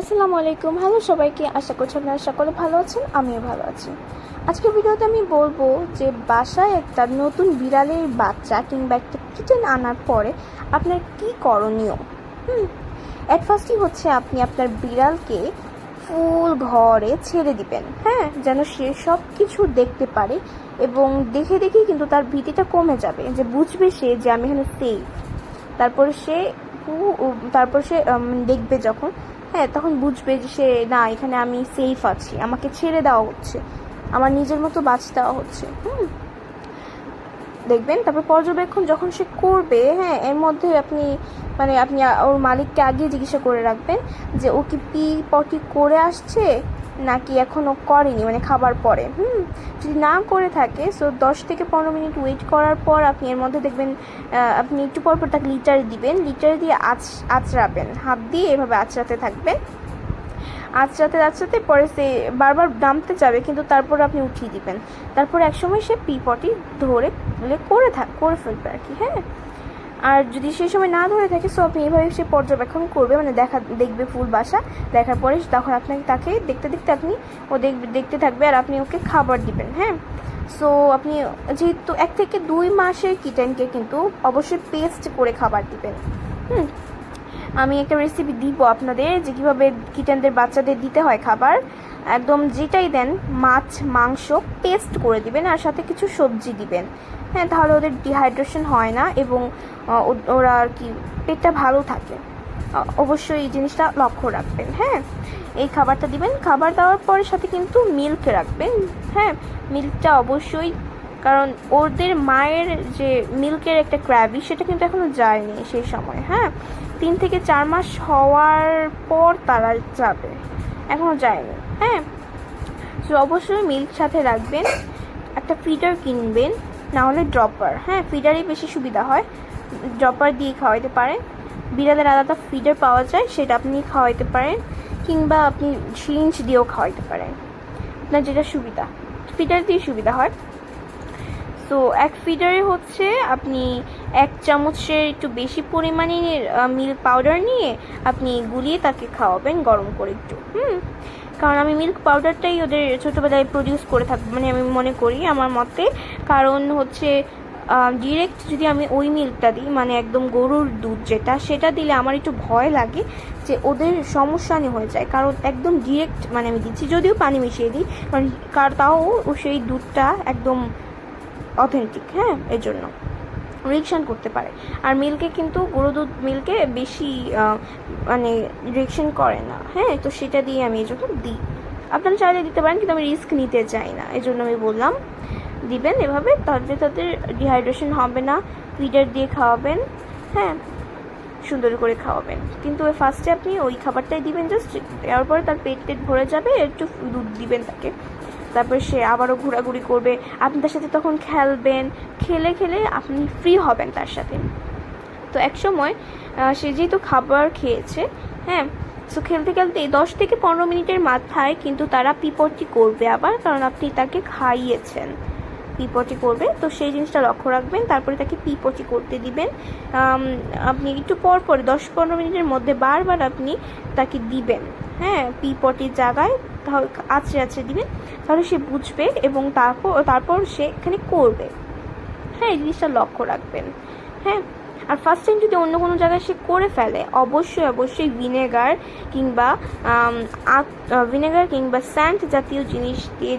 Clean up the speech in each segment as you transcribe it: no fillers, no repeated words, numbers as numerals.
আসসালামু আলাইকুম। হ্যালো সবাইকে, আশা করছি আপনারা সকলে ভালো আছেন, আমিও ভালো আছি। আজকের ভিডিওতে আমি বলবো যে বাসায় একটা নতুন বিড়ালের বাচ্চা কিংবা একটা কিটেন আনার পরে আপনার কি করণীয়। অ্যাট ফার্স্টই হচ্ছে আপনি আপনার বিড়ালকে ফুল ঘরে ছেড়ে দিবেন, হ্যাঁ, যেন সে সব কিছু দেখতে পারে এবং দেখে দেখেই কিন্তু তার ভীতিটা কমে যাবে, যে বুঝবে সে যে আমি এখানে সেফ। তারপরে সে তারপর সে দেখবে যখন, হ্যাঁ, তখন বুঝবে যে সে না, এখানে আমি সেফ আছি, আমাকে ছেড়ে দেওয়া হচ্ছে, আমার নিজের মতো বাঁচতে দেওয়া হচ্ছে। দেখবেন তারপর পর্যবেক্ষণ যখন সে করবে, হ্যাঁ, এর মধ্যে আপনি ওর মালিককে আগে জিজ্ঞাসা করে রাখবেন যে ও কি পি পটি করে আসছে নাকি এখনও করেনি, মানে খাবার পরে। যদি না করে থাকে, সো 10 থেকে 15 মিনিট ওয়েট করার পর আপনি এর মধ্যে দেখবেন আপনি একটু পর পর তাকে লিটার দিবেন, লিটার দিয়ে আঁচড়াবেন, হাত দিয়ে এভাবে আঁচড়াতে থাকবেন। আঁচড়াতে পরে সে বারবার নামতে যাবে, কিন্তু তারপর আপনি উঠিয়ে দিবেন। তারপর একসময় সে পি পটি ধরে করে ফেলবে আর কি, হ্যাঁ। আর যদি সেই সময় না ধরে থাকে, সো আপনি এভাবে সে পর্যবেক্ষণ করবে, মানে দেখবে ফুল বাসা দেখার পরে তখন তাকে দেখতে দেখতে আপনি দেখতে থাকবে আর আপনি ওকে খাবার দিবেন, হ্যাঁ। সো আপনি যেহেতু 1 থেকে 2 মাসের কিটেনকে কিন্তু অবশ্যই পেস্ট করে খাবার দিবেন। আমি একটা রেসিপি দিব আপনাদের যে কীভাবে কিটেনদের বাচ্চাদের দিতে হয় খাবার। একদম যেটাই দেন, মাছ মাংস পেস্ট করে দিবেন আর সাথে কিছু সবজি দিবেন, হ্যাঁ, তাহলে ওদের ডিহাইড্রেশন হয় না এবং ওরা আর কি পেটটা ভালো থাকে। অবশ্যই এই জিনিসটা লক্ষ্য রাখবেন, হ্যাঁ। এই খাবারটা দিবেন, খাবার দেওয়ার পরে সাথে কিন্তু মিল্ক রাখবেন, হ্যাঁ, মিল্কটা অবশ্যই, কারণ ওদের মায়ের যে মিল্কের একটা ক্র্যাবি সেটা কিন্তু এখনও যায়নি সেই সময়, হ্যাঁ। 3 থেকে 4 মাস হওয়ার পর তারা যাবে, এখনও যায়নি, হ্যাঁ। তো অবশ্যই মিল্ক সাথে রাখবেন, একটা ফিডার কিনবেন, না হলে ড্রপার, হ্যাঁ, ফিডারই বেশি সুবিধা হয়, ড্রপার দিয়ে খাওয়াইতে পারেন। বিড়ালের আলাদা ফিডার পাওয়া যায়, সেটা আপনি খাওয়াইতে পারেন, কিংবা আপনি সিরিঞ্জ দিয়েও খাওয়াইতে পারেন, আপনার যেটা সুবিধা। ফিডার দিয়ে সুবিধা হয়। তো এক ফিডারে হচ্ছে আপনি 1 চামচের একটু বেশি পরিমাণে মিল্ক পাউডার নিয়ে আপনি গুলিয়ে তাকে খাওয়াবেন গরম করে একটু, কারণ আমি মিল্ক পাউডারটাই ওদের ছোটোবেলায় প্রডিউস করে থাকবো, মানে আমি মনে করি আমার মতে। কারণ হচ্ছে ডিরেক্ট যদি আমি ওই মিল্কটা দিই, মানে একদম গরুর দুধ যেটা, সেটা দিলে আমার একটু ভয় লাগে যে ওদের সমস্যা হয়ে যায়, কারণ একদম ডিরেক্ট মানে আমি দিচ্ছি, যদিও পানি মিশিয়ে দিই, কারণ তাও সেই দুধটা একদম অথেন্টিক, হ্যাঁ, এর জন্য রিয়েকশান করতে পারে। আর মিল্কে কিন্তু গরু দুধ মিল্কে বেশি মানে রিয়েকশন করে না, হ্যাঁ। তো সেটা দিয়ে আমি এই জন্য দিই, আপনারা চাইলে দিতে পারেন, কিন্তু আমি রিস্ক নিতে চাই না, এই জন্য আমি বললাম দিবেন এভাবে, তাহলে তাদের ডিহাইড্রেশন হবে না। ফিডার দিয়ে খাওয়াবেন, হ্যাঁ, সুন্দর করে খাওয়াবেন, কিন্তু ফার্স্টে আপনি ওই খাবারটাই দিবেন, জাস্ট দেওয়ার পরে তার পেট ভরে যাবে, একটু দুধ দিবেন তাকে, তারপর সে আবারও ঘোরাঘুরি করবে, আপনি তার সাথে তখন খেলবেন, খেলে আপনি ফ্রি হবেন তার সাথে। তো এক সময় সে যেহেতু খাবার খেয়েছে, হ্যাঁ, সো খেলতে 10 থেকে 15 মিনিটের মাথায় কিন্তু তারা পিপটি করবে আবার, কারণ আপনি তাকে খাইয়েছেন, পিপটি করবে। তো সেই জিনিসটা লক্ষ্য রাখবেন, তারপরে তাকে পিপটি করতে দিবেন। আপনি একটু পর 10-15 মিনিটের মধ্যে বারবার আপনি তাকে দিবেন, হ্যাঁ, পিপটির জায়গায় আঁচড়ে দিবেন, তাহলে সে বুঝবে এবং তারপর সে এখানে করবে, হ্যাঁ, এই জিনিসটা লক্ষ্য রাখবেন, হ্যাঁ। আর ফার্স্ট টাইম যদি অন্য কোনো জায়গায় সে করে ফেলে, অবশ্যই ভিনেগার কিংবা স্যান্ড জাতীয় জিনিস দিয়ে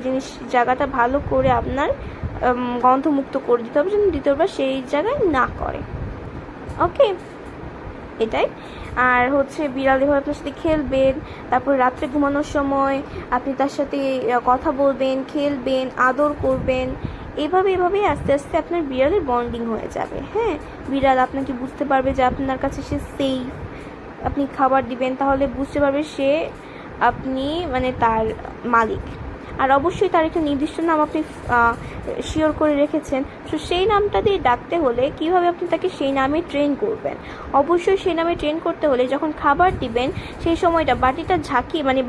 জায়গাটা ভালো করে আপনার গন্ধমুক্ত করে দিতে হবে, যেন দ্বিতীয়বার সেই জায়গায় না করে, ওকে, এটাই। আর হচ্ছে বিড়াল এভাবে আপনার সাথে খেলবেন, তারপর রাত্রে ঘুমানোর সময় আপনি তার সাথে কথা বলবেন, খেলবেন, আদর করবেন, এভাবে আস্তে আস্তে আপনার বিড়ালের বন্ডিং হয়ে যাবে, হ্যাঁ। বিড়াল আপনাকে বুঝতে পারবে যে আপনার কাছে সে সেফ, আপনি খাবার দিবেন, তাহলে বুঝতে পারবে আপনি মানে তার মালিক। আর অবশ্যই তার একটা নির্দিষ্ট নাম আপনি শিওর করে রেখেছেন, তো সেই নামটা দিয়ে ডাকতে হলে কীভাবে আপনি তাকে সেই নামে ট্রেন করবেন। অবশ্যই সেই নামে ট্রেন করতে হলে যখন খাবার দিবেন সেই সময়টা বাটিটা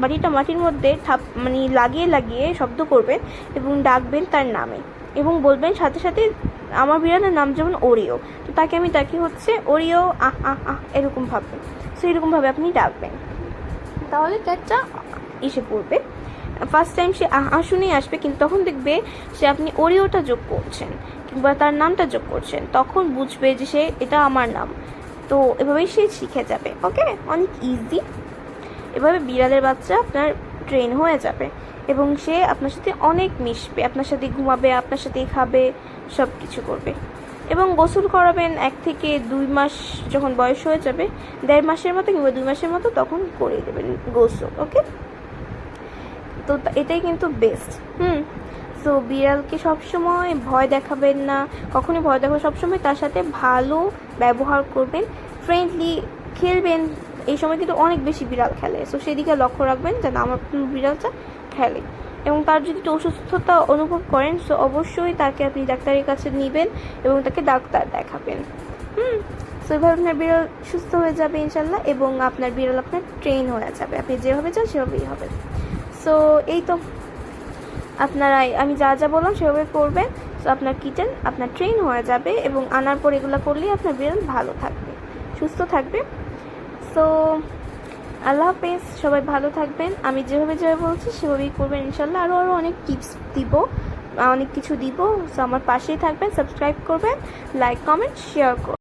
বাটিটা মাটির মধ্যে লাগিয়ে শব্দ করবেন এবং ডাকবেন তার নামে, এবং বলবেন সাথে সাথে আমার বিড়ালের নাম যেমন ওরিও, তো তাকে হচ্ছে ওরিও আহ আহ আহ এরকম ভাববেন, সো এরকমভাবে আপনি ডাকবেন। তাহলে ক্যাটটা এসে পড়বে। ফার্স্ট টাইম সে শুনেই আসবে, কিন্তু তখন দেখবে সে আপনি ওরিওটা যোগ করছেন কিংবা তার নামটা যোগ করছেন, তখন বুঝবে যে সে এটা আমার নাম। তো এভাবেই সে শিখে যাবে। ওকে, অনেক ইজি। এভাবে বিড়ালের বাচ্চা আপনার ট্রেন হয়ে যাবে এবং সে আপনার সাথে অনেক মিশবে, আপনার সাথে ঘুমাবে, আপনার সাথেই খাবে, সব কিছু করবে। এবং গোসল করাবেন 1 থেকে 2 মাস যখন বয়স হয়ে যাবে, 1.5 মাসের মতো কিংবা 2 মাসের মতো, তখন করে দেবেন গোসল। ওকে, তো এটাই কিন্তু বেস্ট। সো বিড়ালকে সবসময় ভয় দেখাবেন না, কখনই ভয় দেখাবেন, সবসময় তার সাথে ভালো ব্যবহার করবেন, ফ্রেন্ডলি খেলবেন। এই সময় কিন্তু অনেক বেশি বিড়াল খেলে, সো সেদিকে লক্ষ্য রাখবেন যেন আমার বিড়ালটা খেলে। এবং তার যদি একটু অসুস্থতা অনুভব করেন, সো অবশ্যই তাকে আপনি ডাক্তারের কাছে নেবেন এবং তাকে ডাক্তার দেখাবেন। সো এভাবে আপনার বিড়াল সুস্থ হয়ে যাবে ইনশাল্লাহ, এবং আপনার বিড়াল আপনার ট্রেন হয়ে যাবে, আপনি যেভাবে চান সেভাবেই হবে। সো এই তো আপনারা, আমি যা যা বললাম সেভাবে করবেন, সো আপনার কিটেন আপনার ট্রেন হয়ে যাবে, এবং আনার পর এগুলো করলেই আপনার বিড়াল ভালো থাকবে, সুস্থ থাকবে। সো আল্লাহ হাফেজ, সবাই ভালো থাকবেন। আমি যেভাবে বলছি সেভাবেই করবেন ইনশাল্লাহ। আরও অনেক টিপস দিব, অনেক কিছু দিব। সো আমার পাশেই থাকবেন, সাবস্ক্রাইব করবেন, লাইক কমেন্ট শেয়ার করবেন।